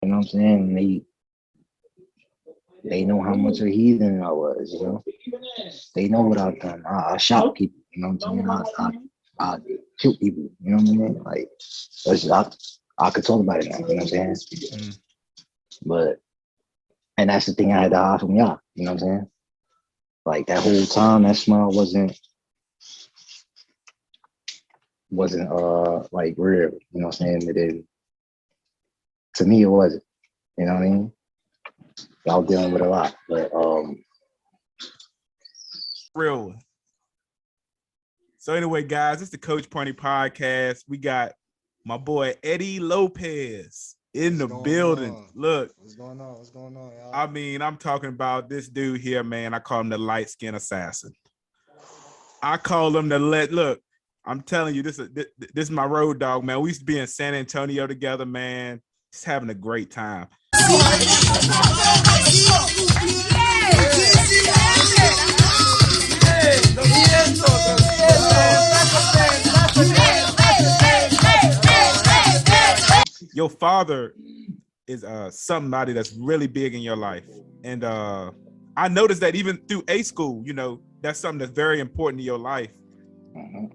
You know what I'm saying? They know how much of a heathen I was, you know. They know what I've done. I shot people, you know what I'm saying? I kill people, you know what I mean? Like, I could talk about it now, you know what I'm saying? Mm. But, and that's the thing I had to hide from y'all, you know what I'm saying? Like, that whole time, that smile wasn't like real, you know what I'm saying? It didn't, to me, it wasn't, you know what I mean? I was dealing with a lot, but, Real one. So anyway, guys, it's the Coach Party Podcast. We got my boy Eddie Lopez in the building. On? Look, What's going on? What's going on, y'all? I mean, I'm talking about this dude here, man. I call him the light skin assassin. I call him the look. I'm telling you, this is my road dog, man. We used to be in San Antonio together, man. Just having a great time. Your father is somebody that's really big in your life, and I noticed that even through A school, you know, that's something that's very important in your life.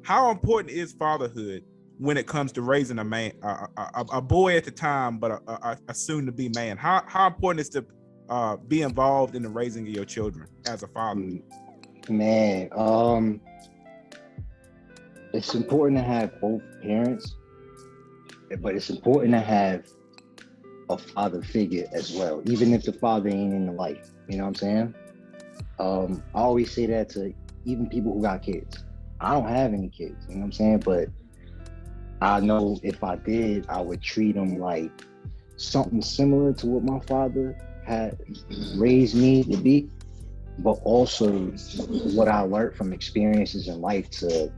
How important is fatherhood when it comes to raising a man, a boy at the time, but a soon-to-be man? How important is to be involved in the raising of your children as a father? Man, it's important to have both parents, but it's important to have a father figure as well, even if the father ain't in the life. You know what I'm saying? I always say that to even people who got kids. I don't have any kids, you know what I'm saying? But I know if I did, I would treat them like something similar to what my father had raised me to be, but also what I learned from experiences in life to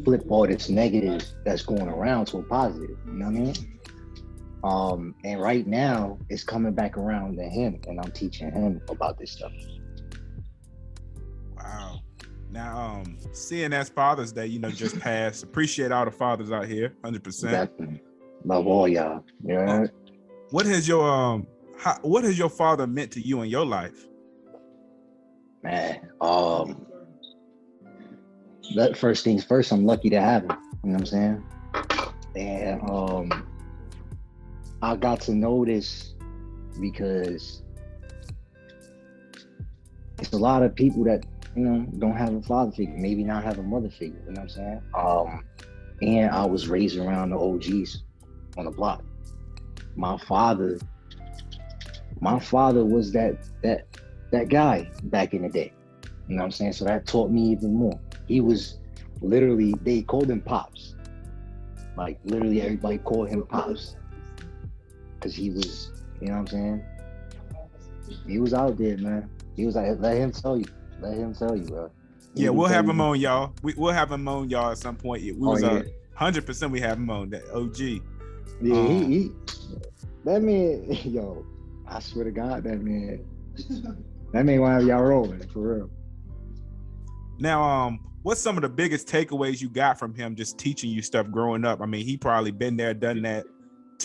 flip all this negative that's going around to a positive, you know what I mean? And right now it's coming back around to him, and I'm teaching him about this stuff. Wow. Now, seeing as Father's Day, you know, just passed, appreciate all the fathers out here, 100%. Definitely. Love all y'all. You know what I mean? What has your father meant to you in your life? Man, that first things first, I'm lucky to have him. You know what I'm saying? And I got to know this because it's a lot of people that, you know, don't have a father figure, maybe not have a mother figure, you know what I'm saying? And I was raised around the OGs on the block. My father was that guy back in the day. You know what I'm saying? So that taught me even more. He was literally, they called him Pops. Like literally everybody called him Pops. Cause he was, you know what I'm saying? He was out there, man. He was like, let him tell you, bro. Yeah, we'll have him on, y'all. We'll have him on, y'all, at some point. We was 100% we have him on, that OG. Yeah, he that man, yo, I swear to God, that man wanna have y'all rolling, for real. Now, what's some of the biggest takeaways you got from him just teaching you stuff growing up? I mean, he probably been there, done that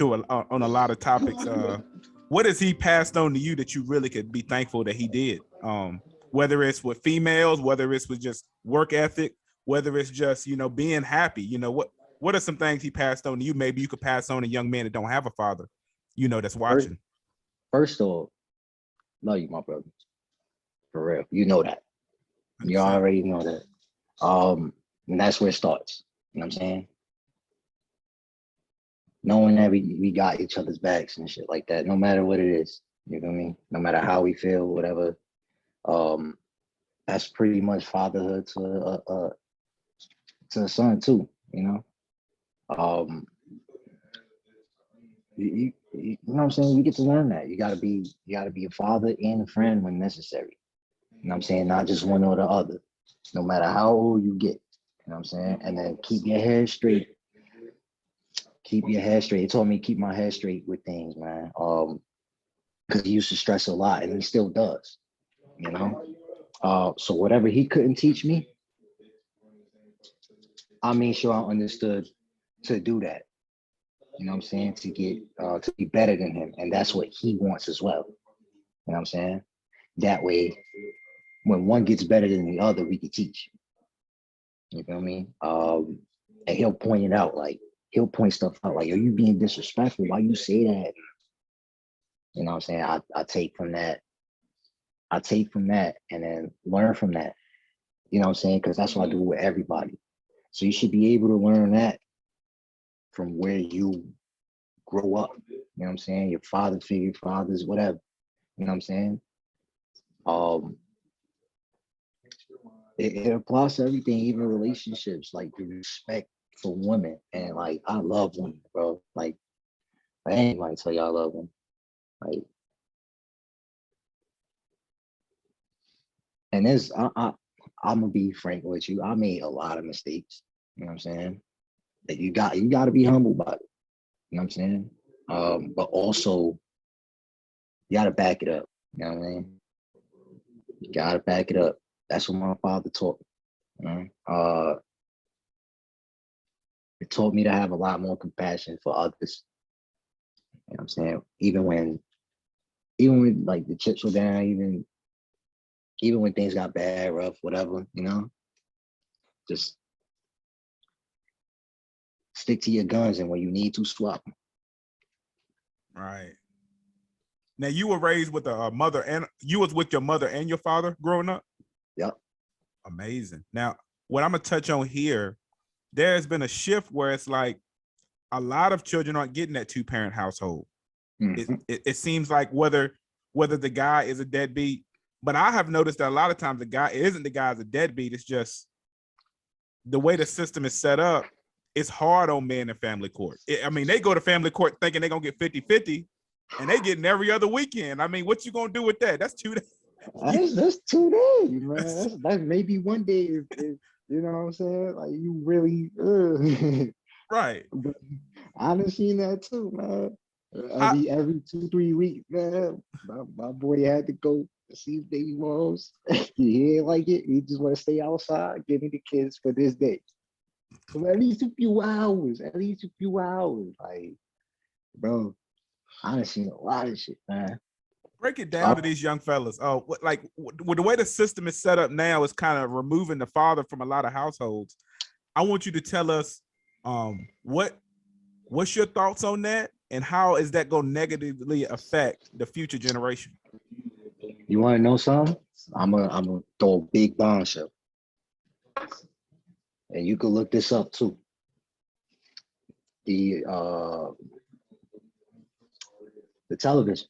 on a lot of topics. What has he passed on to you that you really could be thankful that he did? Whether it's with females, whether it's with just work ethic, whether it's just, you know, being happy, you know, what are some things he passed on to you? Maybe you could pass on to young men that don't have a father, you know, that's watching. First off, love you, my brother. For real. You know that. 100%. You already know that. And that's where it starts. You know what I'm saying? Knowing that we got each other's backs and shit like that, no matter what it is. You know what I mean? No matter how we feel, whatever. That's pretty much fatherhood to a son too, you know. You know what I'm saying? You get to learn that. You gotta be a father and a friend when necessary. You know what I'm saying? Not just one or the other. No matter how old you get. You know what I'm saying? And then keep your head straight. It taught me to keep my head straight with things, man. Because he used to stress a lot, and he still does. You know? So whatever he couldn't teach me, I made sure I understood to do that. You know what I'm saying? To be better than him. And that's what he wants as well. You know what I'm saying? That way, when one gets better than the other, we can teach. You feel me? And he'll point it out, like he'll point stuff out, like, are you being disrespectful? Why you say that? You know what I'm saying? I take from that. I take from that and then learn from that. You know what I'm saying? Because that's what I do with everybody. So you should be able to learn that from where you grow up. You know what I'm saying? Your father figure, fathers, whatever. You know what I'm saying? Um, it applies to everything, even relationships, like the respect for women. And like I love women, bro. Like I ain't like tell you I love them. Like, and there's I'm gonna be frank with you. I made a lot of mistakes. You know what I'm saying? That you got to be humble about it. You know what I'm saying? But also you gotta back it up. You know what I mean? You gotta back it up. That's what my father taught me. You know? It taught me to have a lot more compassion for others. You know what I'm saying? Even when like the chips were down, even when things got bad, rough, whatever, you know, just stick to your guns, and when you need to, swap them. Right. Now you were raised with a mother, and you was with your mother and your father growing up? Yep. Amazing. Now, what I'm gonna touch on here, there's been a shift where it's like a lot of children aren't getting that two-parent household. Mm-hmm. It seems like whether the guy is a deadbeat, but I have noticed that a lot of times the guy isn't the guy's a deadbeat. It's just the way the system is set up. It's hard on men in family court. I mean, they go to family court thinking they're gonna get 50-50, and they getting every other weekend. I mean, what you gonna do with that? That's 2 days. That's 2 days, man. That's maybe one day if you know what I'm saying. Like you really, Right. but I done seen that too, man. How, Every 2-3 weeks, man. My boy had to go see his baby moms. He ain't like it. He just want to stay outside, give me the kids for this day. So at least a few hours. At least a few hours. Like, bro, I done seen a lot of shit, man. break it down to these young fellas. Oh, with the way the system is set up now, is kind of removing the father from a lot of households. I want you to tell us what's your thoughts on that, and how is that going to negatively affect the future generation? You want to know something? I'm gonna throw a big bombshell, and you can look this up too. The the television.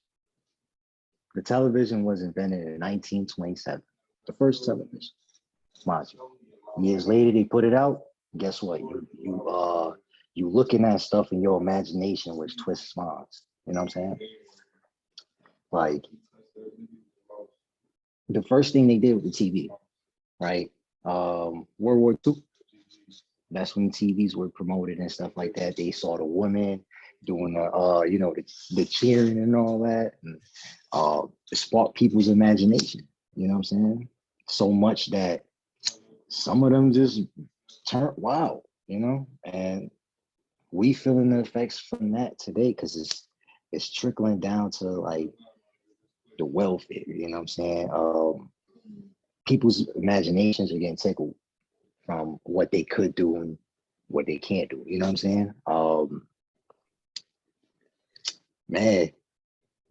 The television was invented in 1927. The first television, mind you. Years later, they put it out. Guess what? You looking at stuff in your imagination, which twists minds. You know what I'm saying? Like the first thing they did with the TV, right? World War II. That's when TVs were promoted and stuff like that. They saw the women doing the cheering and all that, and it sparked people's imagination. You know what I'm saying? So much that some of them just turned wild, and we feeling the effects from that today because it's trickling down to like the welfare. You know what I'm saying? People's imaginations are getting tickled from what they could do and what they can't do. You know what I'm saying? Man,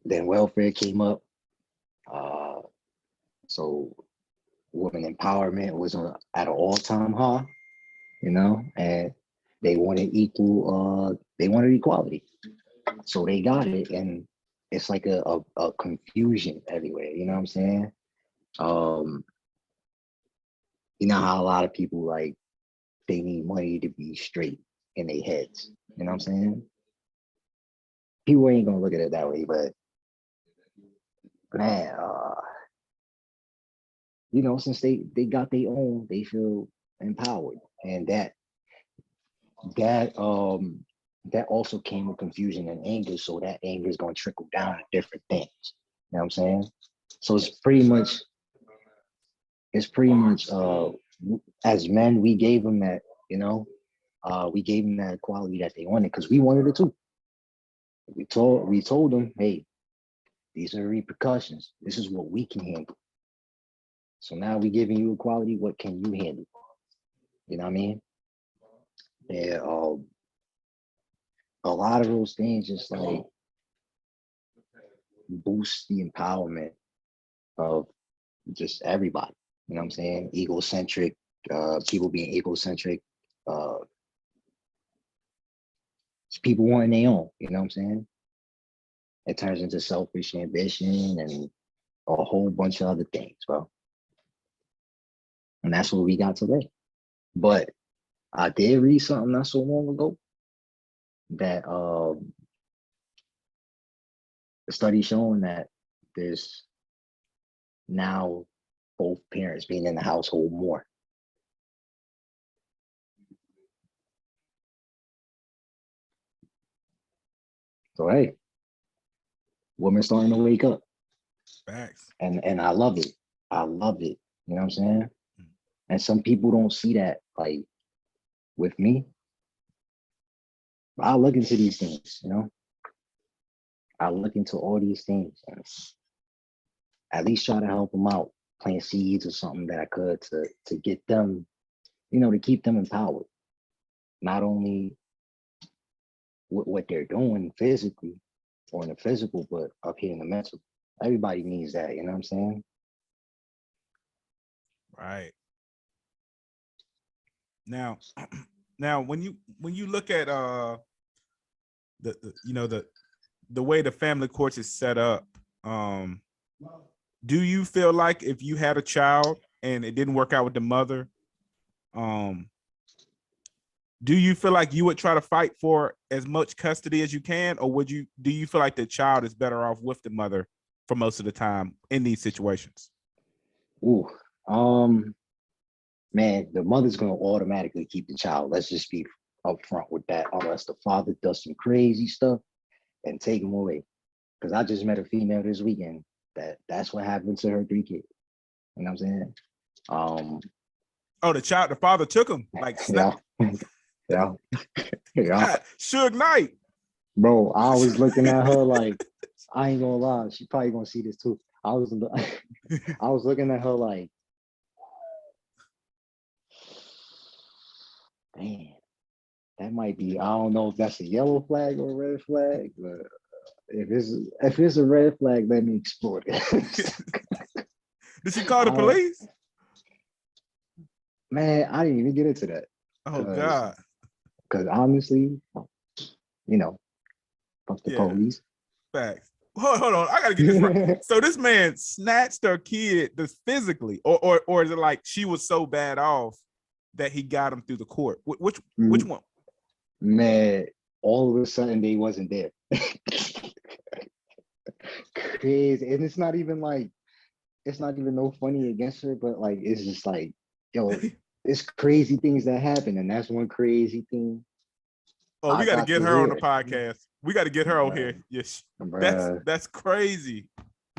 then welfare came up. So women empowerment was at an all-time high, and they wanted they wanted equality. So they got it, and it's like a confusion everywhere. You know what I'm saying? You know how a lot of people like they need money to be straight in their heads. You know what I'm saying? People ain't gonna look at it that way, but man, since they got their own, they feel empowered, and that also came with confusion and anger. So that anger is gonna trickle down to different things. You know what I'm saying? So it's pretty much as men, we gave them that, we gave them that equality that they wanted because we wanted it too. We told them, hey, these are the repercussions. This is what we can handle. So now we giving you equality. What can you handle? You know what I mean? Yeah. A lot of those things just like boost the empowerment of just everybody. You know what I'm saying? Egocentric, people being egocentric, uh, people wanting their own. You know what I'm saying? It turns into selfish ambition and a whole bunch of other things, bro. And that's what we got today. But I did read something not so long ago that a study showing that there's now both parents being in the household more. So hey, women starting to wake up. Facts. And I love it. I love it. You know what I'm saying? And some people don't see that. Like with me, I look into these things, you know. I look into all these things and at least try to help them out, plant seeds or something that I could to get them, you know, to keep them empowered. Not only with what they're doing physically or in the physical, but up here in the mental. Everybody needs that, you know what I'm saying? Right. Now, now when you look at the you know the way the family courts is set up, do you feel like if you had a child and it didn't work out with the mother, do you feel like you would try to fight for as much custody as you can, or do you feel like the child is better off with the mother for most of the time in these situations? Ooh, man, the mother's gonna automatically keep the child. Let's just be upfront with that, unless the father does some crazy stuff and take him away. Because I just met a female this weekend that's what happened to her 3 kids. You know what I'm saying? Oh, the father took him like snap. Yeah, yeah, yeah. Suge Knight. Bro, I was looking at her like, I ain't gonna lie, she probably gonna see this too. I was looking at her like, damn, that might be, I don't know if that's a yellow flag or a red flag, but if it's a red flag, let me explore it. Did she call the police? Man, I didn't even get into that. Oh God. Because honestly, you know, fuck the police. Facts. Hold on, I gotta get this right. So this man snatched her kid just physically, or is it like she was so bad off that he got him through the court? Which one? Man, all of a sudden they wasn't there. Crazy. And it's not even no funny against her, but like it's just like, yo, it's crazy things that happen. And that's one crazy thing. Oh, we got to get her on the podcast. We got to get her on here. Yes, that's crazy,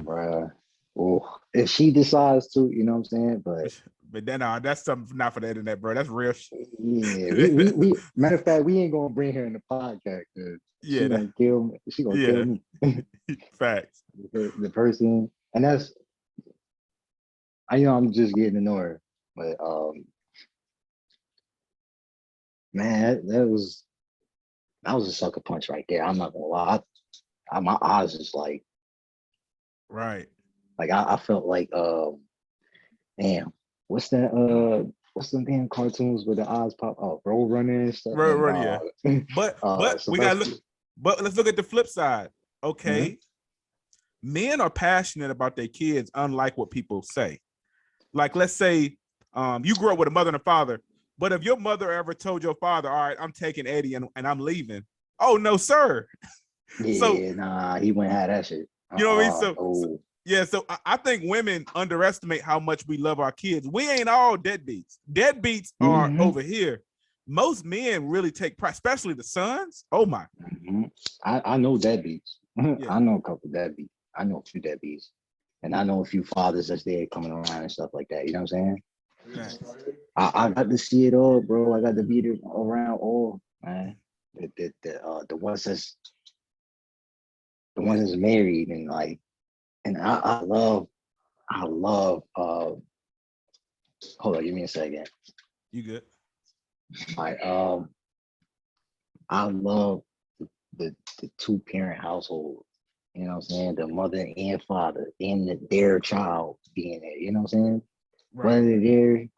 bruh. Oh, if she decides to, you know what I'm saying? But then that's something not for the internet, bro. That's real shit. Yeah, we matter of fact, we ain't gonna bring her in the podcast because she gonna kill me. She gonna kill me. Facts. The person, and that's, I'm just getting to know her, but man, that was a sucker punch right there. I'm not gonna lie. My eyes is like, right. Like I felt like, damn, what's them damn cartoons where the eyes pop up, Road Runner and stuff. Right, yeah. But we gotta look. But let's look at the flip side. Okay, men are passionate about their kids, unlike what people say. Like, let's say, you grew up with a mother and a father, but if your mother ever told your father, "All right, I'm taking Eddie and I'm leaving," oh no, sir. Yeah, so, nah, he wouldn't have that shit. You know what I mean? So I think women underestimate how much we love our kids. We ain't all deadbeats. Deadbeats are over here. Most men really take pride, especially the sons. Oh my. I know deadbeats. I know a couple deadbeats. I know a few deadbeats. And I know a few fathers that's there coming around and stuff like that. You know what I'm saying? Nice. I got to see it all, bro. I got to be around all, man. The ones the one that's married, and like, and I love hold on, give me a second. You good? I love the two parent household. You know what I'm saying? The mother and father and their child being there. You know what I'm saying? Right.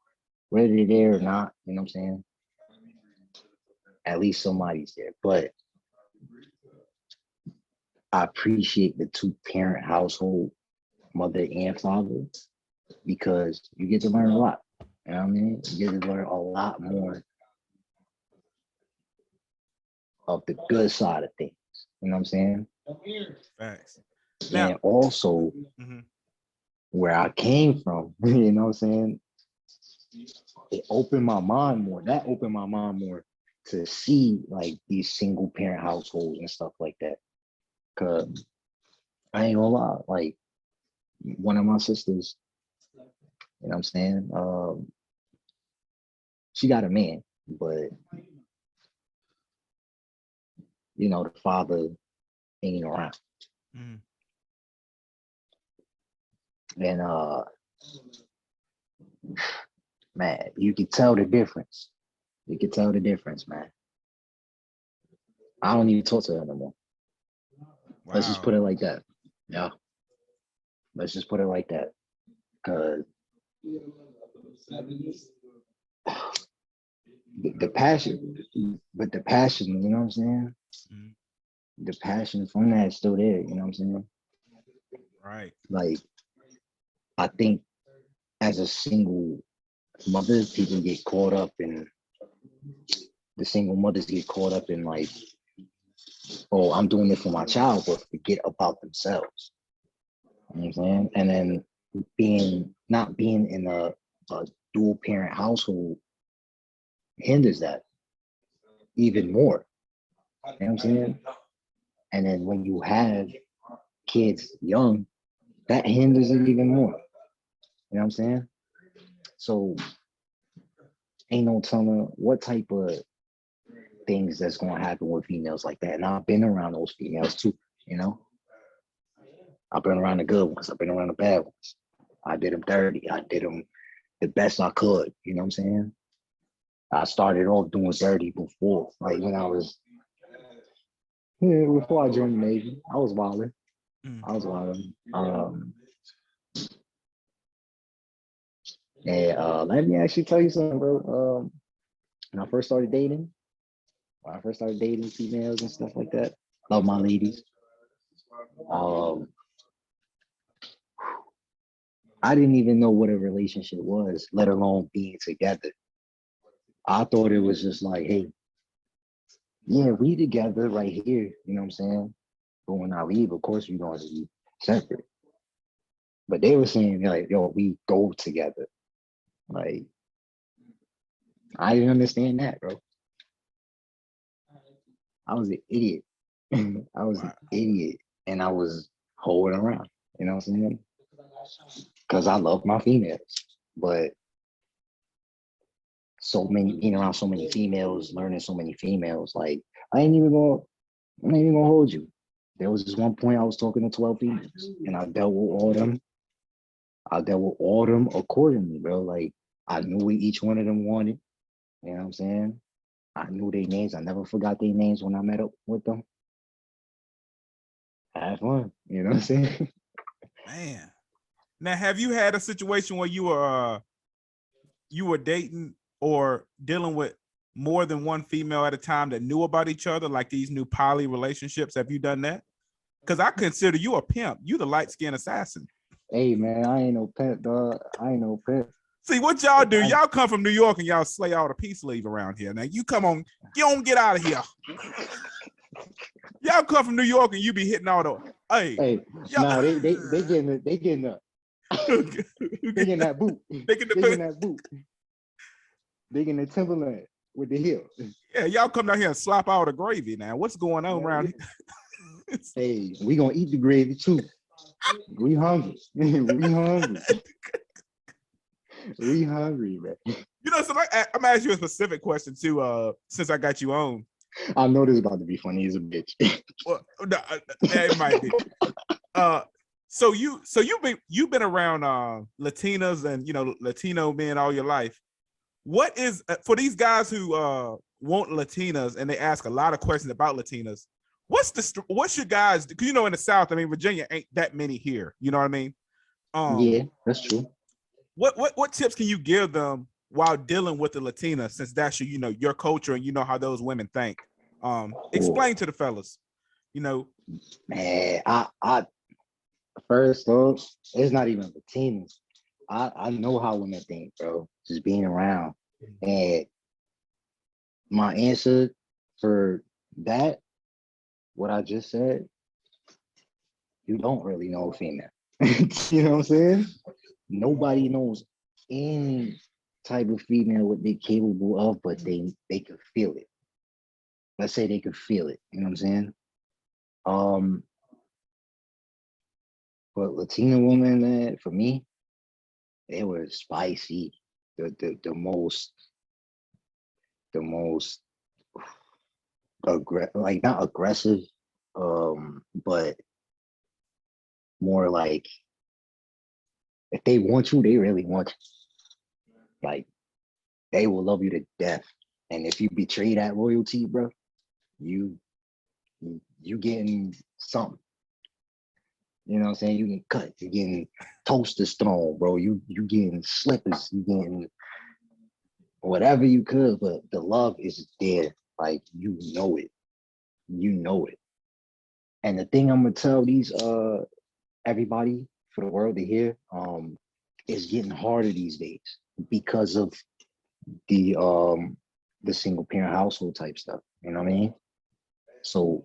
Whether they're there or not, you know what I'm saying? At least somebody's there. But I appreciate the two parent household, mother and father, because you get to learn a lot. You know what I mean? You get to learn a lot more of the good side of things. You know what I'm saying? Facts. Now, And also where I came from, you know what I'm saying? It opened my mind more. That opened my mind more to see like these single parent households and stuff like that. Cause I ain't gonna lie, like one of my sisters, you know what I'm saying? She got a man, but you know, the father ain't around. And man, you can tell the difference. You can tell the difference, man. I don't even talk to her no more. Wow. Let's just put it like that. Yeah. Let's just put it like that. Cause the passion, but the passion, you know what I'm saying? The passion from that is still there, you know what I'm saying? Right. Like, I think as a single mother, people get caught up in, the single mothers get caught up in like, oh, I'm doing it for my child, but forget about themselves. You know what I'm saying? And then not being in a dual parent household hinders that even more. You know what I'm saying? And then when you have kids young, that hinders it even more. You know what I'm saying? So ain't no telling what type of things that's going to happen with females like that. And I've been around those females too, you know? I've been around the good ones. I've been around the bad ones. I did them dirty. I did them the best I could. You know what I'm saying? I started off doing dirty before, like when I was, before I joined the Navy. I was wilding. And let me actually tell you something, bro. When I first started dating females and stuff like that, love my ladies. I didn't even know what a relationship was, let alone being together. I thought it was just like, hey, yeah, we together right here, you know what I'm saying? But when I leave, of course, we're going to be separate. But they were saying like, yo, we go together. Like, I didn't understand that, bro. I was an idiot. I was an idiot. And I was holding around, you know what I'm saying? Because I love my females. But being around so many females, learning so many females, like, I ain't even gonna hold you. There was this one point I was talking to 12 females, and I dealt with all of them accordingly, bro. Like, I knew what each one of them wanted. You know what I'm saying? I knew their names. I never forgot their names when I met up with them. I had fun. You know what I'm saying? Man. Now, have you had a situation where you were dating or dealing with more than one female at a time that knew about each other, like these new poly relationships? Have you done that? Because I consider you a pimp. You the light-skinned assassin. Hey, man, I ain't no pimp, dog. I ain't no pimp. See, what y'all do, y'all come from New York and y'all slay all the peace leave around here. Now, you don't get out of here. Y'all come from New York and you be hitting all the, hey, nah, they getting up. They getting that boot. They getting that boot. They getting the Timberland with the heel. Yeah, y'all come down here and slap all the gravy now. What's going on around here? Hey, we gonna eat the gravy too. We hungry. We hungry. Man. You know, so I'm gonna ask you a specific question too, since I got you on. I know this is about to be funny. He's a bitch. Well, no, it might be. So you've been around Latinas and Latino men all your life. What is for these guys who want Latinas and they ask a lot of questions about Latinas? What's your guys? Because in the South, I mean, Virginia ain't that many here. You know what I mean? Yeah, that's true. What tips can you give them while dealing with the Latina, since that's your culture and you know how those women think? Explain to the fellas. Man, I first off, it's not even Latinos. I know how women think, bro. Just being around. And my answer for that, what I just said, you don't really know a female. You know what I'm saying? Nobody knows any type of female what they're capable of, but they can feel it. Let's say they can feel it. You know what I'm saying? But Latina women, man, for me, they were spicy. The most like not aggressive, but more like if they want you, they really want you. Like they will love you to death. And if you betray that loyalty, bro, you getting something. You know what I'm saying? You getting cut, you getting toasters thrown, bro. You getting slippers, you getting whatever you could, but the love is there. Like you know it. You know it. And the thing I'm gonna tell these everybody for the world to hear, is getting harder these days because of the single parent household type stuff. You know what I mean? So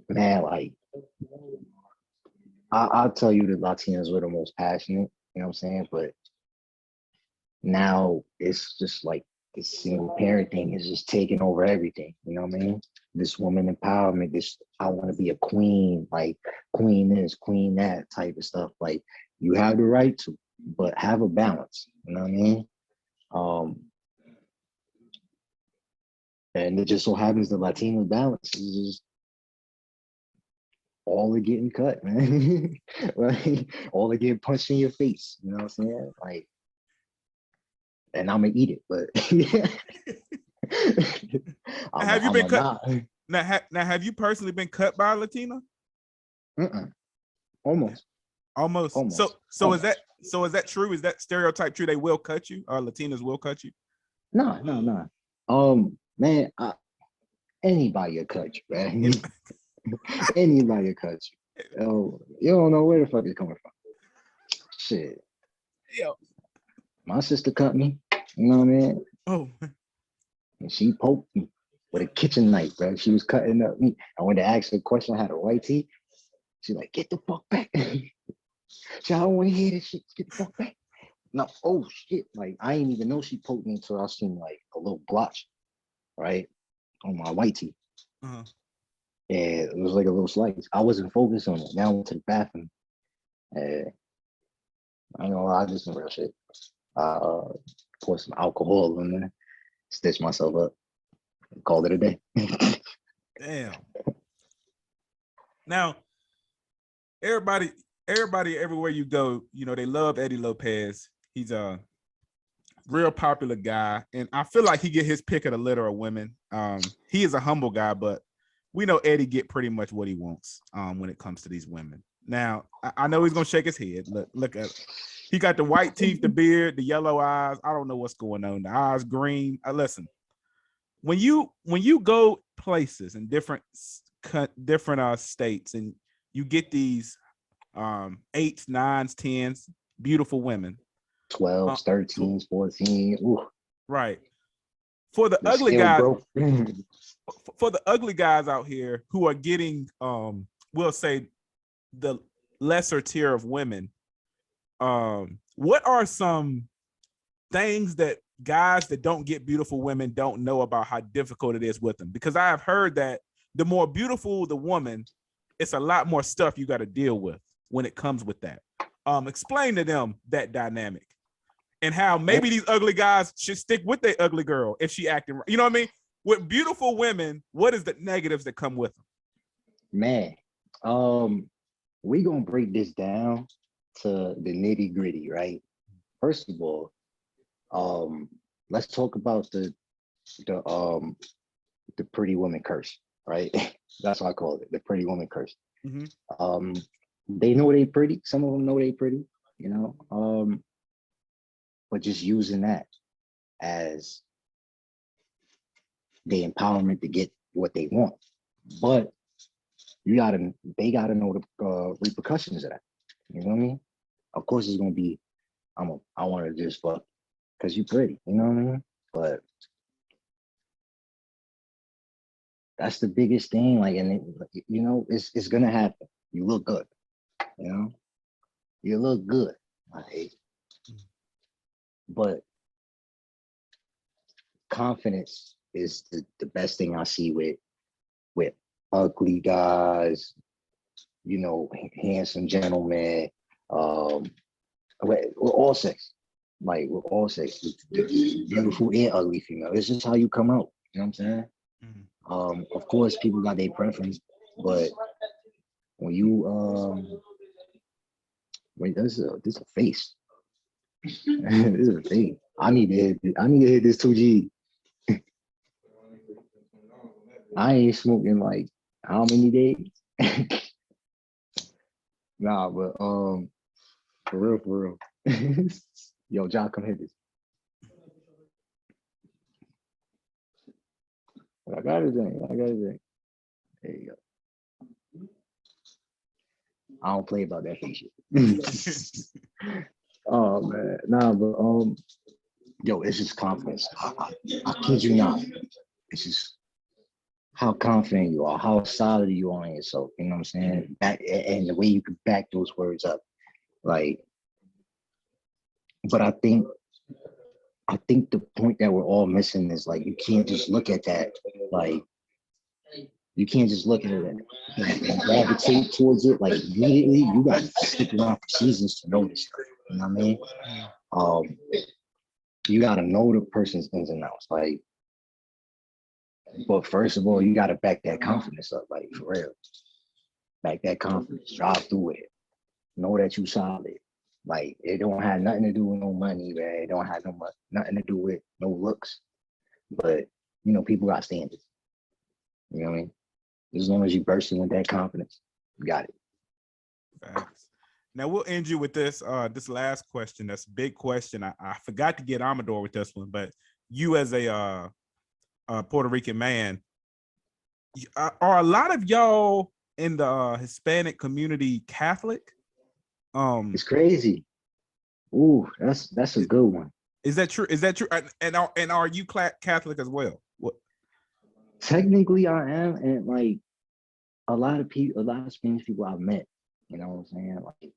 man, like I'll tell you the Latinos were the most passionate, you know what I'm saying? But now it's just like the single parent thing is just taking over everything, you know what I mean? This woman empowerment, this I want to be a queen, like queen this, queen that type of stuff. Like you have the right to, but have a balance, you know what I mean? And it just so happens the Latino balance is just all are getting cut, man. Like all are getting punched in your face, you know what I'm saying? Like, and I'm gonna eat it, but yeah. Have you been cut? Now, have you personally been cut by a Latina? Almost. So almost. Is that true? Is that stereotype true? They will cut you, or Latinas will cut you? No. Man, anybody will cut you, man. Anybody will cut you. You don't know where the fuck it's coming from. Shit. Yo. My sister cut me. You know what I mean? Oh. And she poked me with a kitchen knife, bro. She was cutting up meat. I went to ask her a question. I had a white tee. She's like, "Get the fuck back." She, "I don't want to hear this shit. Get the fuck back." No, oh shit. Like I didn't even know she poked me until I seen like a little blotch, right? On my white tee. Uh-huh. And it was like a little slice. I wasn't focused on it. Now I went to the bathroom. And I know I did some real shit. Pour some alcohol in there, stitch myself up, call it a day. Damn. Now, everybody, everywhere you go, they love Eddie Lopez. He's a real popular guy, and I feel like he get his pick of the litter of women. He is a humble guy, but we know Eddie get pretty much what he wants when it comes to these women. Now, I know he's gonna shake his head. Look at it. He got the white teeth, the beard, the yellow eyes. I don't know what's going on. The eyes green. Listen, when you go places in different states and you get these 8s, 9s, 10s, beautiful women, 12s, 13s, 14. Ooh. Right. For the ugly guys, for the ugly guys out here who are getting, we'll say, the lesser tier of women, what are some things that guys that don't get beautiful women don't know about how difficult it is with them? Because I have heard that the more beautiful the woman, it's a lot more stuff you got to deal with when it comes with that. Explain to them that dynamic and how maybe these ugly guys should stick with their ugly girl if she acting right. You know what I mean? With beautiful women, what is the negatives that come with them? Man, we gonna break this down to the nitty gritty, right? First of all, let's talk about the pretty woman curse, right? That's what I call it, the pretty woman curse. Mm-hmm. They know they pretty. Some of them know they pretty, you know. But just using that as the empowerment to get what they want. But they gotta know the repercussions of that. You know what I mean? Of course, it's gonna be, I want to just fuck because you pretty. You know what I mean? But that's the biggest thing. Like, and you know, it's gonna happen. You look good. You know, you look good. Like, but confidence is the best thing I see with ugly guys, you know, handsome gentlemen, with all sex, like with all sex, beautiful and ugly female. It's just how you come out. You know what I'm saying? Of course, people got their preference, but when you wait, this is a face. This is a face. I need to hit this 2G. I ain't smoking like how many days? Nah, but for real. Yo, John, come hit this. I got his thing. There you go. I don't play about that fake shit. Oh man, nah, but yo, it's just confidence. I kid you not. It's just how confident you are, how solid you are in yourself. You know what I'm saying? And the way you can back those words up, like. But I think the point that we're all missing is like you can't just look at that, like you can't just look at it and gravitate towards it like immediately. You got to stick around for seasons to know this stuff. You know what I mean? You got to know the person's ins and outs. Like, but first of all, you got to back that confidence up, like for real. Back that confidence, drive through it. Know that you solid. Like it don't have nothing to do with no money, man. It don't have nothing to do with no looks. But you know, people got standards. You know what I mean? As long as you bursting with that confidence, you got it. Facts. Now we'll end you with this this last question. That's a big question. I forgot to get Amador with this one, but you as a Puerto Rican man, are a lot of y'all in the Hispanic community Catholic? It's crazy. Ooh, that's a good one. Is that true? Is that true? And are you Catholic as well? What? Technically, I am, and like a lot of Spanish people I've met. You know what I'm saying? Like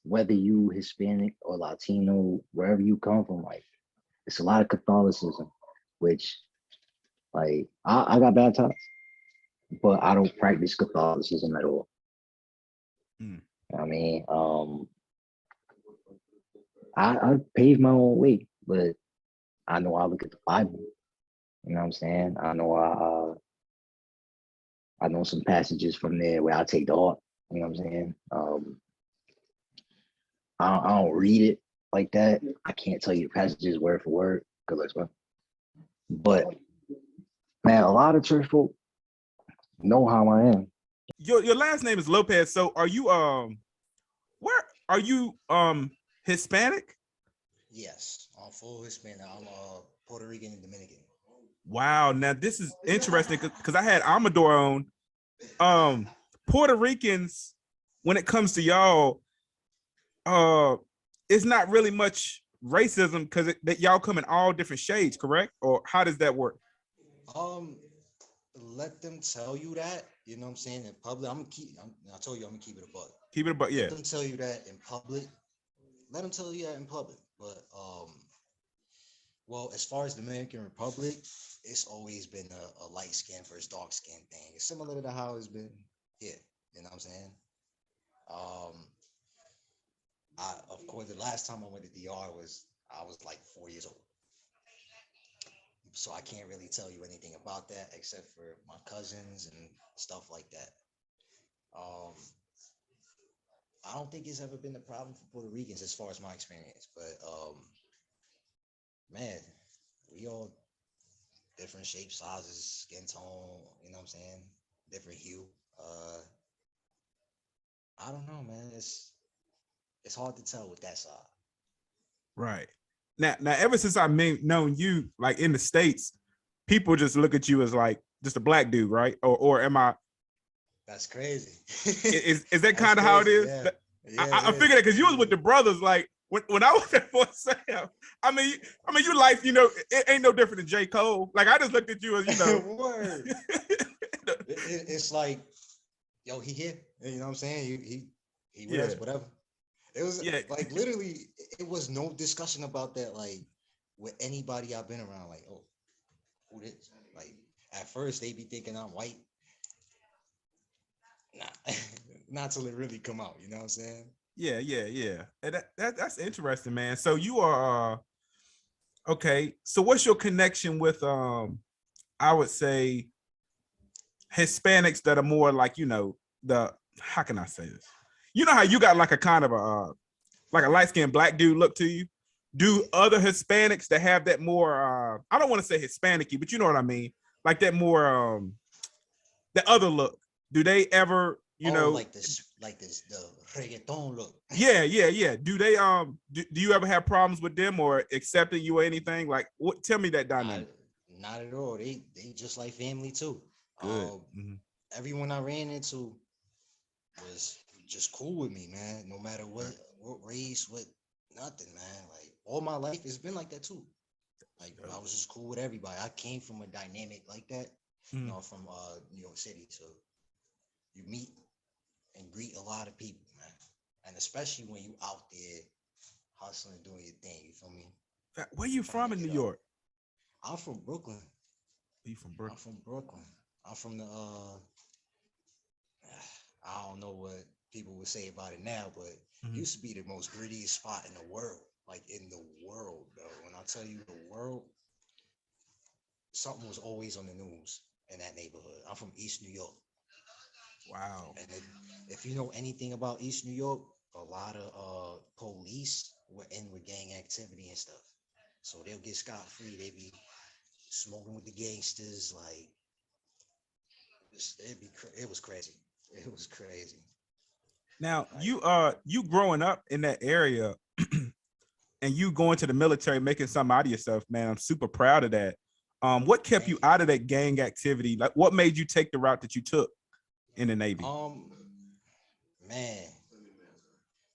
whether you Hispanic or Latino, wherever you come from, like it's a lot of Catholicism, which like I got baptized, but I don't practice Catholicism at all. I mean, I pave my own way, but I know I look at the Bible. You know what I'm saying? I know some passages from there where I take the heart. You know what I'm saying? I don't read it like that. I can't tell you the passages word for word, but man, a lot of church folk know how I am. Your last name is Lopez. So are you where are you Hispanic? Yes, I'm full Hispanic. I'm Puerto Rican and Dominican. Wow. Now this is interesting because I had Amador on. Puerto Ricans, when it comes to y'all, it's not really much racism because that y'all come in all different shades, correct? Or how does that work? Let them tell you that. You know what I'm saying? In public, I told you I'm gonna keep it a buck. Keep it a buck, yeah. Let them tell you that in public. Let them tell you that in public. But well, as far as Dominican Republic, it's always been a light skin versus dark skin thing. It's similar to how it's been here. You know what I'm saying? Of course, the last time I went to DR was I was like 4 years old. So I can't really tell you anything about that except for my cousins and stuff like that. Um, I don't think it's ever been a problem for Puerto Ricans as far as my experience, but man, we all different shapes, sizes, skin tone, you know what I'm saying? Different hue. Uh, I don't know, man. It's hard to tell with that side. Right. Now, ever since I known you, like in the States, people just look at you as like just a black dude, right? Or am I? That's crazy. Is that kind of how it is? Yeah. Yeah, I it figured that because you was is. with the brothers. Like when I was at Fort Sam, you life, it ain't no different than J. Cole. Like I just looked at you as, Word. It's like, yo, he here. You know what I'm saying? He with us, Yeah. whatever. It was Yeah. like literally, it was no discussion about that. Like with anybody I've been around, like, oh, who this? Like at first they be thinking I'm white. Nah, not till it really come out. You know what I'm saying? Yeah. And that's interesting, man. So you are okay. So what's your connection with I would say Hispanics that are more like, the how can I say this? You know how you got like a kind of a like a light-skinned black dude look to you? Do other Hispanics that have that more I don't want to say Hispanic-y, but you know what I mean? Like that more the other look. Do they ever, like this the reggaeton look. yeah. Do they do you ever have problems with them or accepting you or anything? Like what tell me that Not, dynamic. not at all. They just like family too. Good. Everyone I ran into was just cool with me, man. No matter what race, what nothing, man. Like all my life, it's been like that too. Like I was just cool with everybody. I came from a dynamic like that, from New York City. So you meet and greet a lot of people, man. And especially when you out there hustling, doing your thing. You feel me? Where you Trying from to in New get up. York? I'm from Brooklyn. You from I'm Brooklyn? from Brooklyn. I'm from the I don't know what people would say about it now, but it used to be the most grittiest spot in the world. Like in the world, though. When I tell you the world, something was always on the news in that neighborhood. I'm from East New York. Wow. And if you know anything about East New York, a lot of police were in with gang activity and stuff. So they'll get scot free. They be smoking with the gangsters. Like it was crazy. It was crazy. Now Like, you growing up in that area and you going to the military, making something out of yourself, man. I'm super proud of that. What kept you thank you. out of that gang activity? Like what made you take the route that you took in the Navy? Man,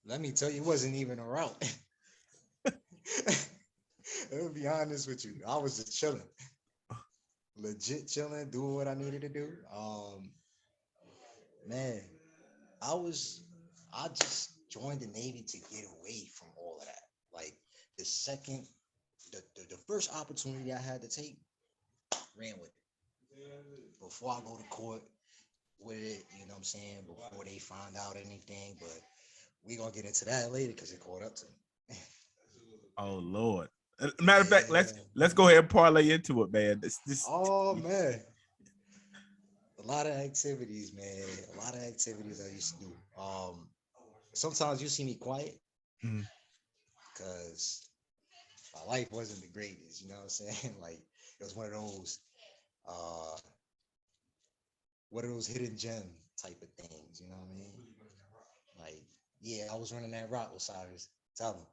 let me tell you, it wasn't even a route. I'll be honest with you. I was just chilling, legit chilling, doing what I needed to do. Man, I just joined the Navy to get away from all of that. Like the second, the first opportunity I had to take, ran with it. Before I go to court with it, you know what I'm saying? Before they find out anything, but we gonna get into that later because it caught up to me. Oh Lord. Matter of fact, Yeah. let's go ahead and parlay into it, man. This Oh man. A lot of activities, man. A lot of activities I used to do. Sometimes you see me quiet Mhm. because my life wasn't the greatest, you know what I'm saying? Like it was uh one of those hidden gem type of things, you know what I mean? Like, yeah, I was running that rock with Cyrus. Tell him.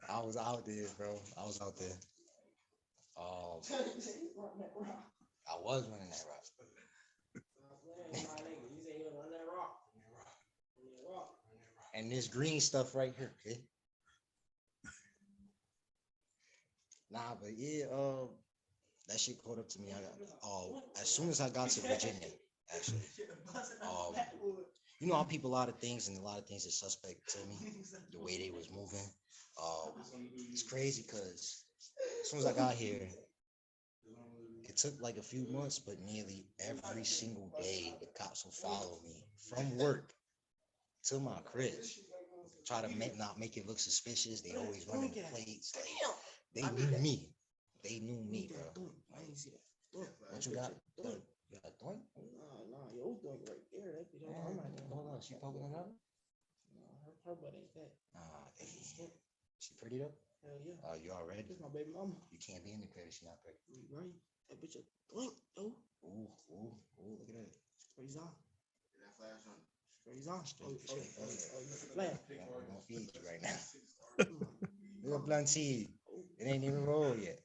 I was out there, bro. I was out there. Um, I was running that rock. And this green stuff right here, okay? Nah, but yeah, that shit caught up to me. I got as soon as I got to Virginia, actually. Um, you know, I peep a lot of things, and a lot of things are suspect to me. The way they was moving, um, it's crazy because as soon as I got here, it took like a few months, but nearly every single day, the cops will follow me from work to my crib. try to not make it look suspicious. They always running the plates. They knew me. They knew me, bro. What you got? You got a doink? Nah, your doink right there. Hold on, she poking it up? Her butt ain't that. She pretty though? Hell yeah. You already? This my baby mama. You can't be in the crib if she not pretty. Right. That bitch a doink, yo. Ooh, look at that. Straight on. That flash on. Straight on. Straight. We're gonna feed you right now. Little blunt tea. It ain't even rolled yet.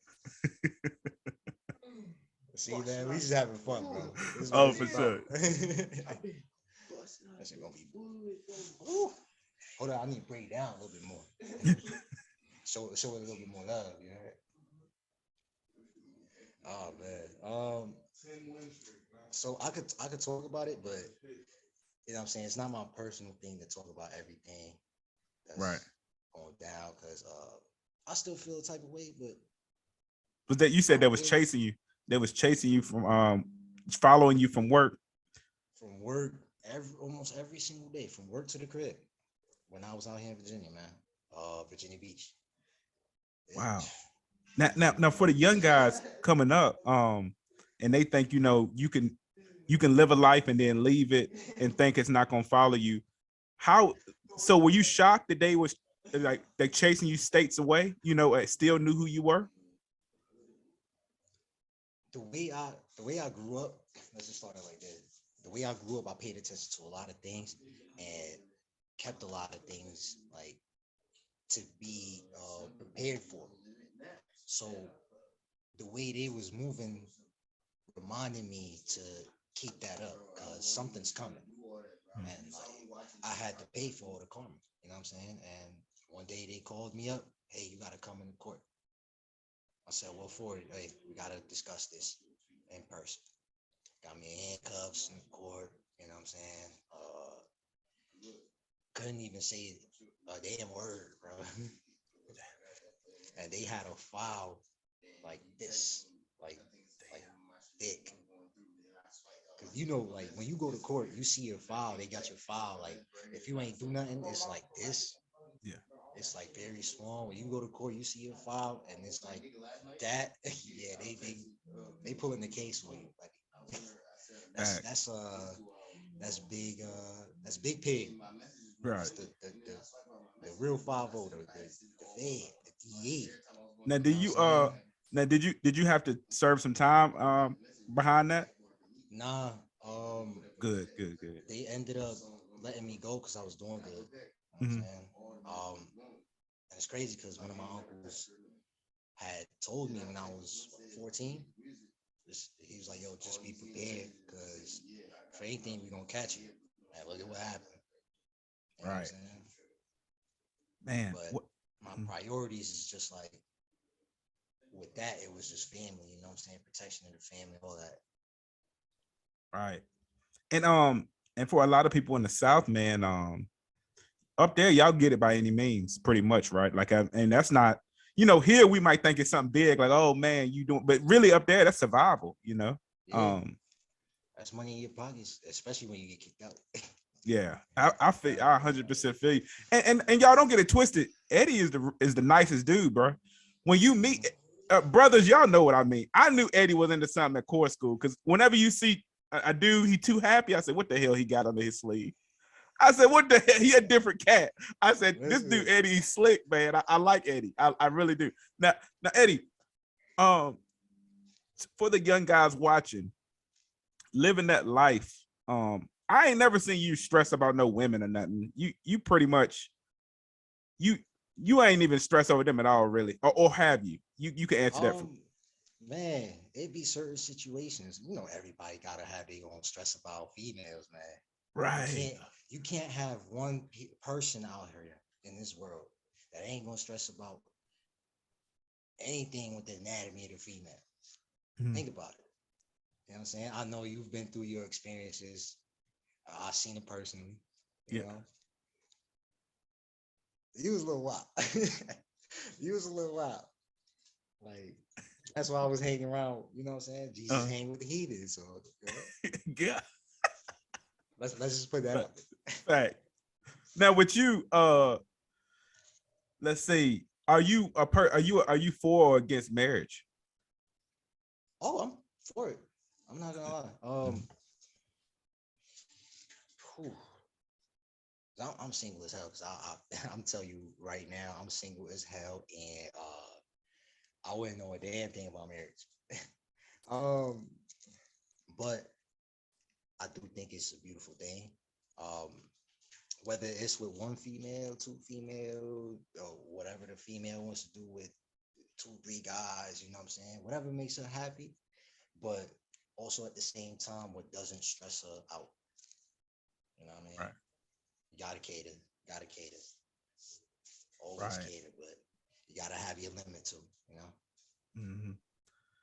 See, man, we just having fun, bro. Oh, for sure. That shit gonna be. Ooh. Hold on, I need to break it down a little bit more. show it a little bit more love, you know. Oh man. So I could talk about it, but you know what I'm saying, it's not my personal thing to talk about everything that's going down, because I still feel a type of way, but Was that you said that was chasing you? That was chasing you from following you from work? From work, almost every single day, from work to the crib. When I was out here in Virginia, man, Virginia Beach. Wow. Now for the young guys coming up, and they think, you know, you can live a life and then leave it and think it's not gonna follow you. So were you shocked that they was like they chasing you states away? You know, still knew who you were? The way I grew up, let's just start it like this. The way I grew up, I paid attention to a lot of things and kept a lot of things like to be prepared for. So the way they was moving reminded me to keep that up, because something's coming. And like, I had to pay for all the karma, you know what I'm saying? And one day they called me up, hey, you gotta come into court. I said, well, for it, hey, we gotta discuss this in person. Got me in handcuffs in court, you know what I'm saying? Couldn't even say a damn word, bro. And they had a file like this, like thick. Cause you know, like when you go to court, you see your file, they got your file. Like if you ain't do nothing, it's like this. Yeah. It's like very small. When you go to court, you see your file and it's like that. Yeah, they pulling the case on you. Like that's big pig. Right. That's the real 5-0, the Fed, the DA. Now did you have to serve some time behind that? Nah. Good. They ended up letting me go because I was doing good. You know what I'm saying? And it's crazy because one of my uncles had told me when I was 14, he was like, yo, just be prepared, because for anything, we're gonna catch you. And look at what happened. You know what I'm saying? Man. But my priorities is just like, with that, it was just family, you know what I'm saying? Protection of the family, all that. Right. And for a lot of people in the South, man, up there, y'all get it by any means, pretty much, right? Like, and that's not, you know, here we might think it's something big, like, oh man, you doing, but really up there, that's survival, you know. Yeah. That's money in your pockets, especially when you get kicked out. Yeah, I 100% feel you. And y'all don't get it twisted. Eddie is the nicest dude, bro. When you meet brothers, y'all know what I mean. I knew Eddie was into something at core school, because whenever you see a dude, he too happy, I said, what the hell he got under his sleeve? I said, what the hell? He a different cat. I said, this dude Eddie, he's slick, man. I like Eddie. I really do. Now Eddie, for the young guys watching, living that life, I ain't never seen you stress about no women or nothing. You pretty much, you ain't even stress over them at all, really, or have you? You can answer that. Man, it be certain situations. You know, everybody gotta have their own stress about females, man. Right. You can't have one person out here in this world that ain't gonna stress about anything with the anatomy of the female. Think about it. You know what I'm saying? I know you've been through your experiences. I've seen it personally. You know? You was a little wild. You was a little wild. Like, that's why I was hanging around, you know what I'm saying? Jesus hang with the heathens. So, you know? Yeah. Let's just put that up. Right. Now with you, let's see. Are you for or against marriage? Oh, I'm for it. I'm not gonna lie. Whew. I'm single as hell because I'm telling you right now, I'm single as hell, and I wouldn't know a damn thing about marriage. um, but I do think it's a beautiful thing. Um, whether it's with one female, two female, or whatever the female wants to do with two, three guys, you know what I'm saying? Whatever makes her happy, but also at the same time, what doesn't stress her out. You know what I mean? Right. You gotta cater, always Right. cater, but you gotta have your limit too. You know, Hmm.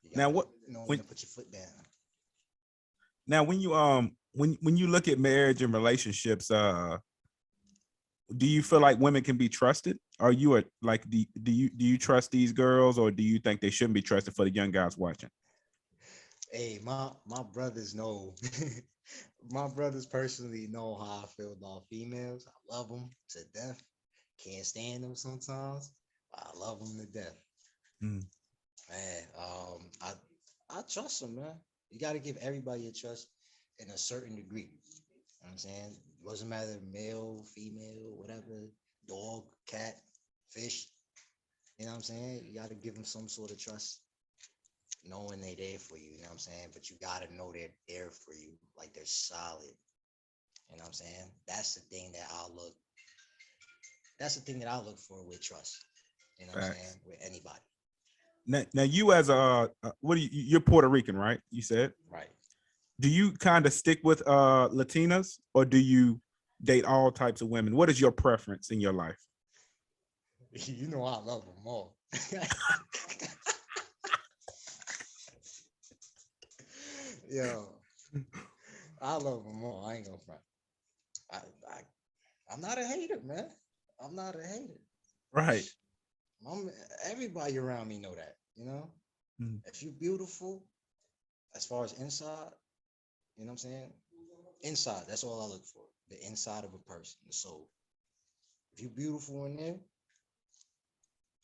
you Now, gotta what know when when to put your foot down. now when you look at marriage and relationships, do you feel like women can be trusted? Are you like do you trust these girls, or do you think they shouldn't be trusted for the young guys watching? Hey, my brothers know. My brothers personally know how I feel about females. I love them to death. Can't stand them sometimes, but I love them to death. Mm. Man, I trust them, man. You got to give everybody a trust in a certain degree. You know what I'm saying? Doesn't matter male, female, whatever, dog, cat, fish. You know what I'm saying? You got to give them some sort of trust, knowing they're there for you. You know what I'm saying? But you got to know they're there for you, like they're solid. You know what I'm saying? That's the thing that I look for with trust. You know what I'm Facts. saying? With anybody. Now you as what do you're Puerto Rican, right? You said. Right. Do you kind of stick with Latinas, or do you date all types of women? What is your preference in your life? You know I love them all. Yo, I love them all. I ain't gonna front. I, I I'm not a hater, man. I'm not a hater. Right. I'm, everybody around me know that. You know, Mm. if you're beautiful, as far as inside, you know what I'm saying? Inside, that's all I look for. The inside of a person, the soul. If you're beautiful in there,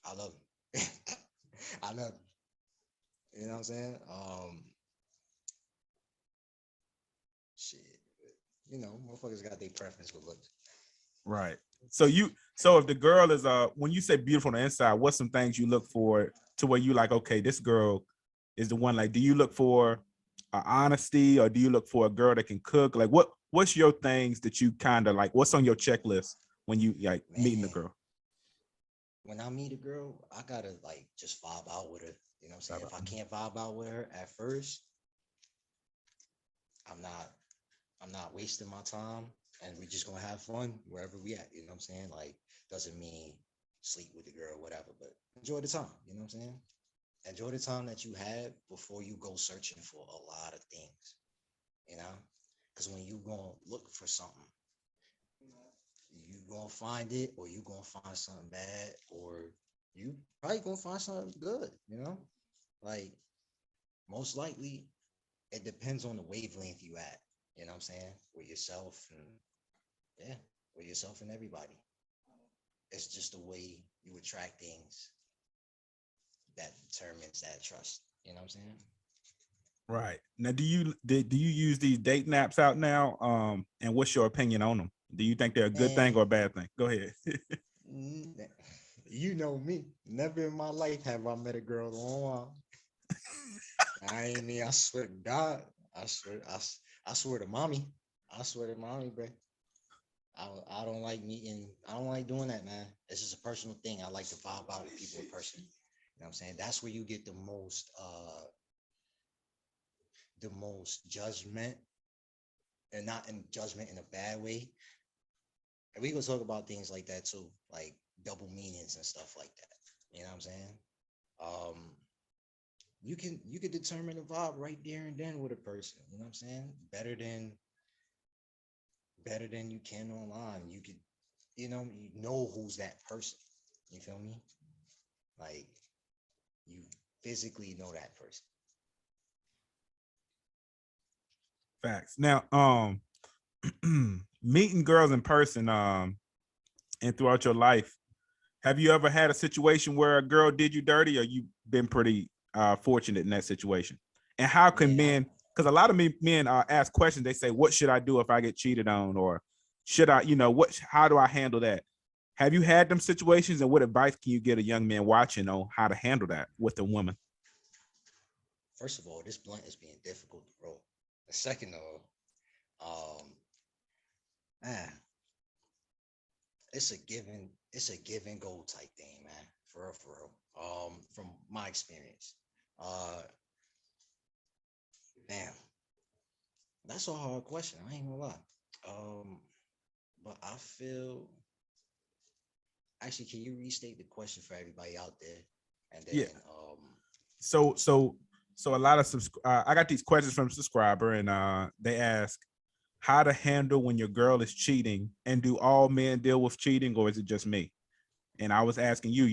I love you. I love you. You know what I'm saying? Shit. You know, motherfuckers got their preference with looks. Right. So if the girl is when you say beautiful on the inside, what's some things you look for to where you like, okay, this girl is the one? Like, do you look for honesty, or do you look for a girl that can cook? Like, what's your things that you kind of like? What's on your checklist when you like meeting the Man, girl? when I meet a girl, I gotta like just vibe out with her. You know what I'm saying? If I can't vibe out with her at first, I'm not I'm not wasting my time, and we just gonna have fun wherever we at. You know what I'm saying? Like, doesn't mean sleep with the girl, whatever, but enjoy the time. You know what I'm saying? Enjoy the time that you had before you go searching for a lot of things. You know, because when you gonna look for something, you gonna find it, or you gonna find something bad, or you probably gonna find something good. You know, like most likely it depends on the wavelength you at. You know what I'm saying? With yourself and yeah, with yourself and everybody. It's just the way you attract things that determines that trust. You know what I'm saying? Right. Now, do you use these dating apps out now? And what's your opinion on them? Do you think they're a good thing Man, or a bad thing? Go ahead. you know me. Never in my life have I met a girl online. I ain't mean. I swear to God. I swear to mommy. I swear to mommy, bro. I don't like meeting. I don't like doing that, man. It's just a personal thing. I like to vibe out with people in person. You know what I'm saying? That's where you get the most judgment, and not in judgment in a bad way. And we gonna talk about things like that too, like double meanings and stuff like that. You know what I'm saying? Um, you can determine the vibe right there and then with a person. You know what I'm saying? Better than you can online. You could, you know who's that person. You feel me? Like you physically know that person. Facts. Now, meeting girls in person, and throughout your life, Have you ever had a situation where a girl did you dirty, or you been pretty fortunate in that situation? And how can Yeah, men? Because a lot of men ask questions. They say, "What should I do if I get cheated on?" Or should I, what? How do I handle that? Have you had them situations, and what advice can you get a young man watching on how to handle that with a woman? first of all, this blunt is being difficult to roll. The second of all, man, it's a give and go type thing, man. For real, for real. From my experience. Uh Damn, that's a hard question. I ain't gonna lie. Um, but I feel actually, can you restate the question for everybody out there? And Yeah. then So a lot of I got these questions from a subscriber, and they ask how to handle when your girl is cheating, and do all men deal with cheating, or is it just me? And I was asking you,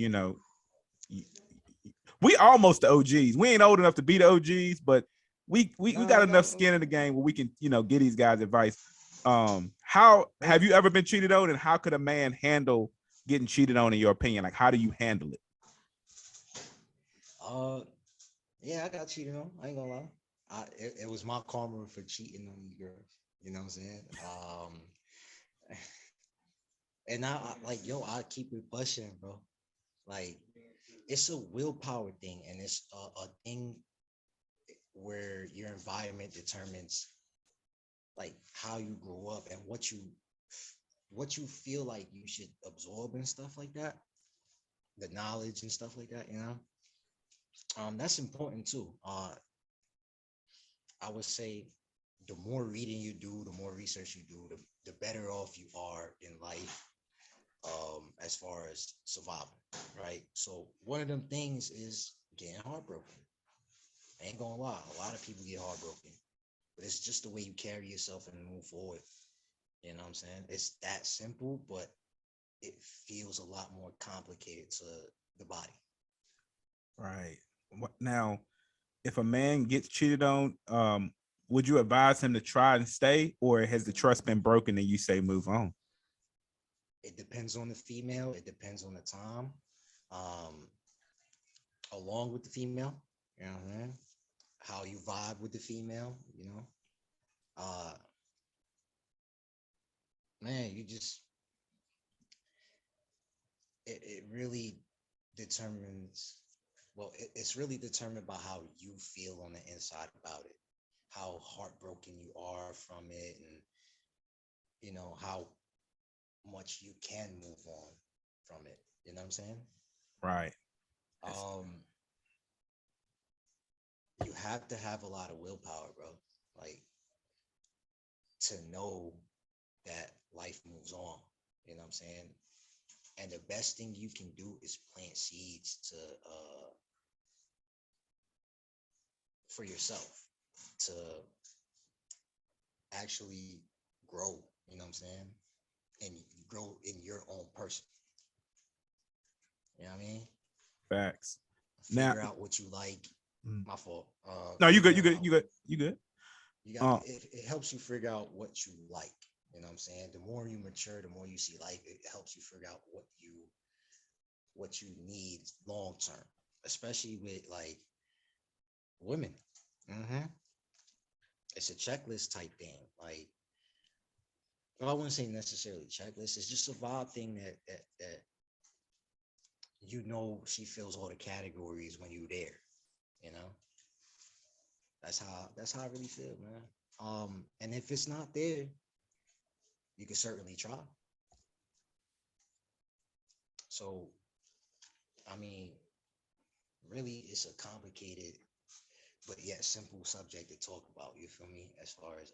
we almost the OGs. We ain't old enough to be the OGs, but we got enough skin in the game where we can, get these guys advice. How have you ever been cheated on, and how could a man handle getting cheated on in your opinion? Like, how do you handle it? uh yeah, I got cheated on. I ain't gonna lie. It was my karma for cheating on you girls. You know what I'm saying? And like yo, I keep it pushing, bro. Like it's a willpower thing, and it's a thing where your environment determines like how you grow up and what you feel like you should absorb and stuff like that, the knowledge and stuff like that, that's important too. I would say the more reading you do, the more research you do, the better off you are in life, as far as survival, right? So one of them things is getting heartbroken. I ain't gonna lie, a lot of people get heartbroken, but it's just the way you carry yourself and move forward. You know what I'm saying? It's that simple, but it feels a lot more complicated to the body. Right. Now, if a man gets cheated on, would you advise him to try and stay, or has the trust been broken and you say move on? It depends on the female. It depends on the time, um, along with the female. You know what I mean? How you vibe with the female. Uh, Man, it really determines. Well, it's really determined by how you feel on the inside about it, how heartbroken you are from it, and how much you can move on from it. You know what I'm saying? Right. Um, you have to have a lot of willpower, bro. Like to know that life moves on. You know what I'm saying? And the best thing you can do is plant seeds to for yourself to actually grow. You know what I'm saying? And grow in your own person. You know what I mean? Facts. Now, Figure out what you like. My fault. no, you good. You Figure good. out You good. You good. you got it helps you figure out what you like. You know what I'm saying? The more you mature, the more you see life, it helps you figure out what you need long term, especially with like women. hmm It's a checklist type thing. Like, well, I wouldn't say necessarily checklist. It's just a vibe thing that she fills all the categories when you're there. You know, that's how I really feel, man. And if it's not there, you can certainly try. So, I mean, really, it's a complicated but yet simple subject to talk about. You feel me? As far as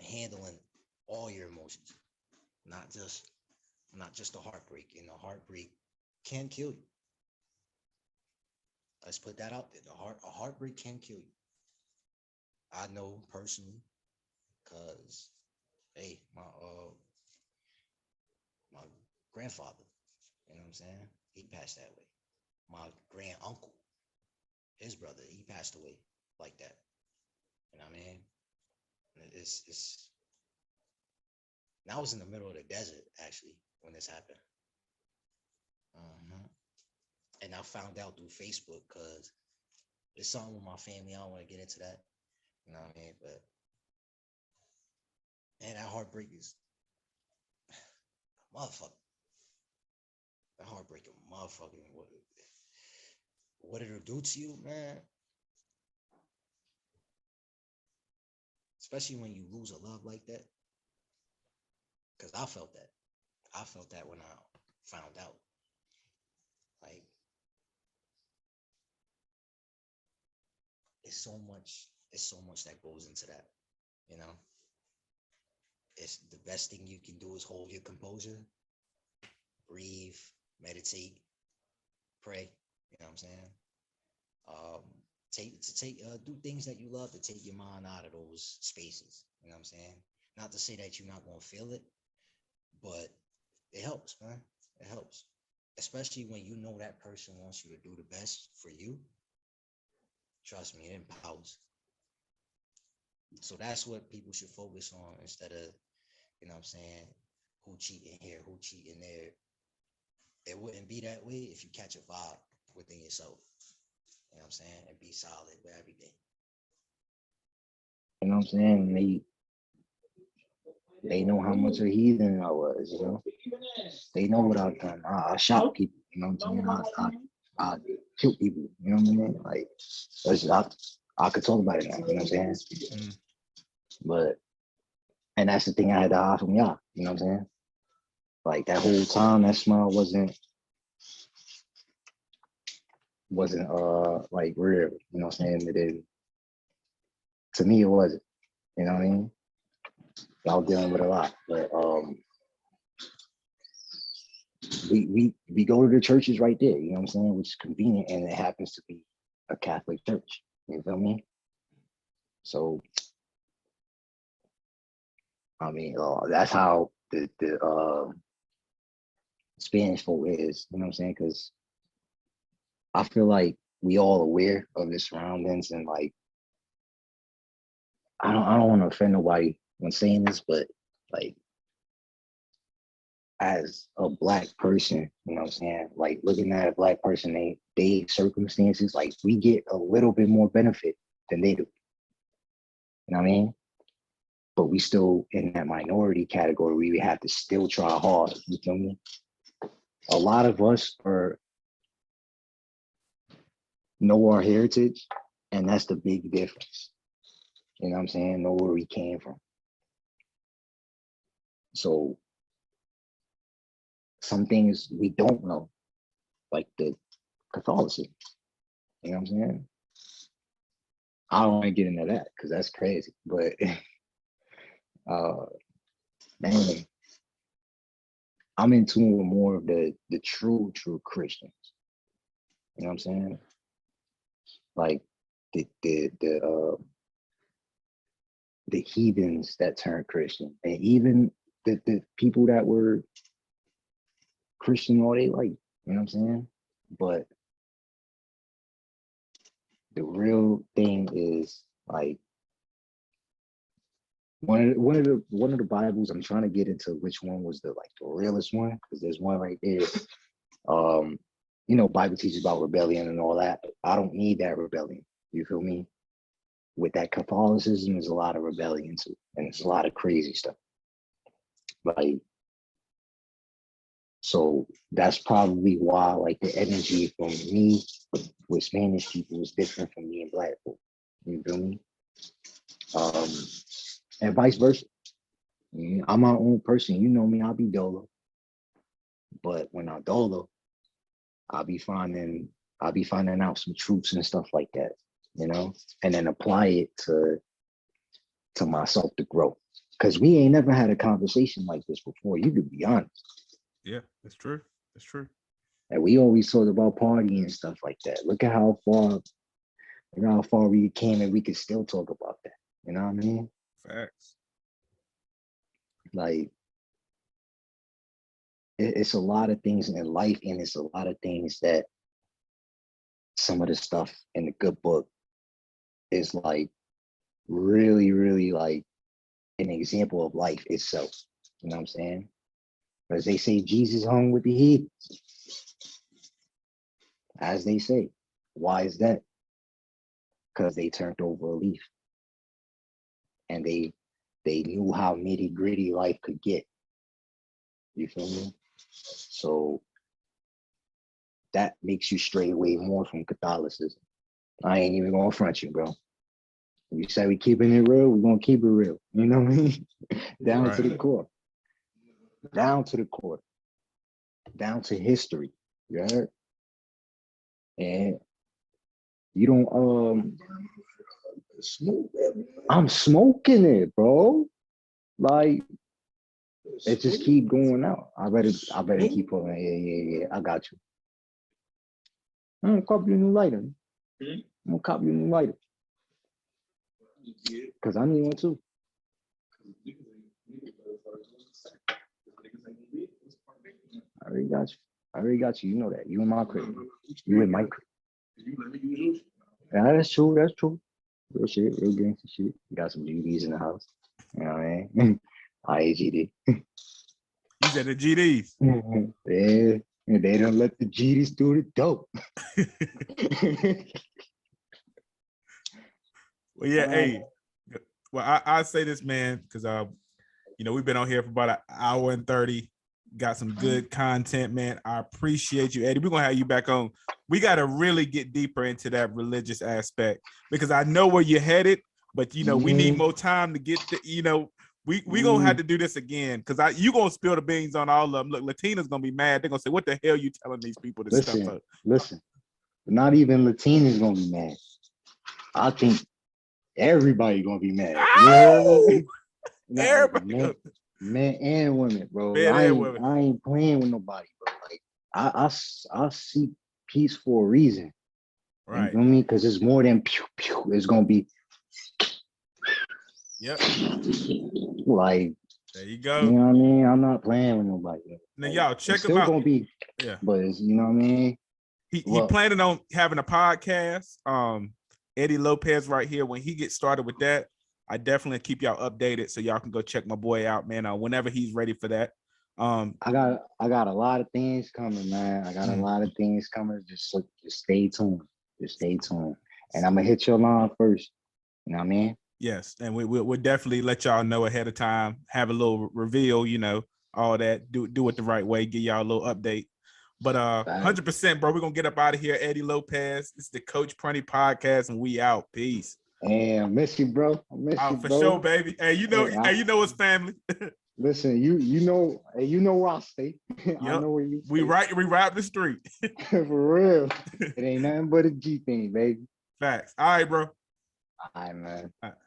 handling all your emotions, not just not just the heartbreak. Heartbreak can kill you. Let's put that out there. A heartbreak can kill you. I know personally, cause hey, my grandfather, you know what I'm saying? He passed that way. My grand uncle, his brother, he passed away like that. You know what I mean? It's And I was in the middle of the desert actually when this happened. And I found out through Facebook because it's something with my family. I don't want to get into that. You know what I mean? But man, that heartbreak is motherfucker. That heartbreaking motherfucking what it'll do to you, man. Especially when you lose a love like that. Cause I felt that. I felt that when I found out. Like it's so much that goes into that, you know. It's the best thing you can do is hold your composure, breathe, meditate, pray. You know what I'm saying? Do things that you love to take your mind out of those spaces. You know what I'm saying? Not to say that you're not gonna feel it, but it helps, man. It helps, especially when you know that person wants you to do the best for you. Trust me, it empowers. So that's what people should focus on instead of, you know what I'm saying, who cheating here, who cheating there. It wouldn't be that way if you catch a vibe within yourself. You know what I'm saying? And be solid with everything. You know what I'm saying? They know how much a heathen I was, you know. They know what I've done. I shot people, you know what I'm saying? I kill people, you know what I mean? Like I could talk about it now, you know what I'm saying? But and that's the thing I had to hide from y'all, you know what I'm saying? Like that whole time that smile wasn't like real, you know what I'm saying? It didn't, to me it wasn't, you know what I mean? I was dealing with a lot, but we go to the churches right there, you know what I'm saying, which is convenient, and it happens to be a Catholic church. You feel me? So I mean, that's how the Spanish folk is, you know what I'm saying? Because I feel like we all aware of the surroundings, and like I don't want to offend nobody when saying this, but like as a black person, you know what I'm saying? Like looking at a black person, they circumstances, like we get a little bit more benefit than they do. You know what I mean? But we still in that minority category, we have to still try hard. You feel me? A lot of us know our heritage, and that's the big difference. You know what I'm saying? Know where we came from. So some things we don't know, like the Catholicism. You know what I'm saying? I don't want to get into that because that's crazy. But man, I'm in tune with more of the true Christians. You know what I'm saying? Like the heathens that turned Christian, and even the people that were Christian all they like. You know what I'm saying? But the real thing is like one of the Bibles. I'm trying to get into which one was the realest one, because there's one right there. Bible teaches about rebellion and all that. I don't need that rebellion. You feel me? With that Catholicism, there's a lot of rebellion too, and it's a lot of crazy stuff. Like, so that's probably why like the energy from me with Spanish people is different from me and black people. You feel me? And vice versa. I'm my own person. You know me, I'll be dolo. But when I dolo, I'll be finding out some truths and stuff like that, and then apply it to myself to grow. Cause we ain't never had a conversation like this before. You could be honest. Yeah, that's true. That's true. And we always talk about partying and stuff like that. Look at how far we came, and we could still talk about that. You know what I mean? Facts. Like, it's a lot of things in life, and it's a lot of things that some of the stuff in the good book is like really, really like an example of life itself. You know what I'm saying? Because they say Jesus hung with the heathens, as they say. Why is that? Because they turned over a leaf and they knew how nitty gritty life could get. You feel me? So that makes you stray away more from Catholicism. I ain't even gonna front you, bro. We say we keeping it real, we're gonna keep it real. You know what I mean? Down to the core. Down to the core. Down to history. You heard? And you don't I'm smoking it, bro. Like it just keep going out. I better keep pulling. Yeah. I got you. I'm gonna cop you a new lighter. I'm gonna cop you a new lighter. Cause I need one too. I already got you. You know that. You in my crib. You in my crib. Yeah, that's true. Real shit, real gangster shit. You got some GDs in the house. You know what I mean? IAGD. You said the GDs. Yeah. And they don't let the GDs do the dope. Well, yeah, hey. Well, I say this, man, because we've been on here for about an hour and 30. Got some good content, man. I appreciate you, Eddie. We're gonna have you back on. We gotta really get deeper into that religious aspect because I know where you're headed, but we need more time to get to, we gonna have to do this again because you gonna spill the beans on all of them. Look, Latinas gonna be mad. They're gonna say, "What the hell you telling these people this stuff?" Listen, not even Latinas gonna be mad. I think everybody gonna be mad. Everybody, men and women, bro. Men and women. I ain't playing with nobody, bro. Like I seek peace for a reason. Right. You know me? Because it's more than pew pew. It's gonna be. Yep. Like there you go. You know what I mean? I'm not playing with nobody. Now, like, y'all check him still out. Gonna be, yeah. But you know what I mean? He planning on having a podcast. Eddie Lopez right here. When he gets started with that, I definitely keep y'all updated so y'all can go check my boy out, man. Whenever he's ready for that. I got a lot of things coming, man. I got a lot of things coming. Just stay tuned. Just stay tuned. And I'm gonna hit your line first. You know what I mean? Yes, and we'll definitely let y'all know ahead of time. Have a little reveal, all that. Do it the right way. Give y'all a little update. But 100%, bro. We're gonna get up out of here. Eddie Lopez. It's the Coach Prunty podcast, and we out. Peace. Hey, I miss you, bro. I miss you, for bro. sure, baby. Hey, you know it's family. Listen, you know where I stay. Yep. I know where you stay. We ride the street. For real. It ain't nothing but a G thing, baby. Facts. All right, bro. All right, man. All right.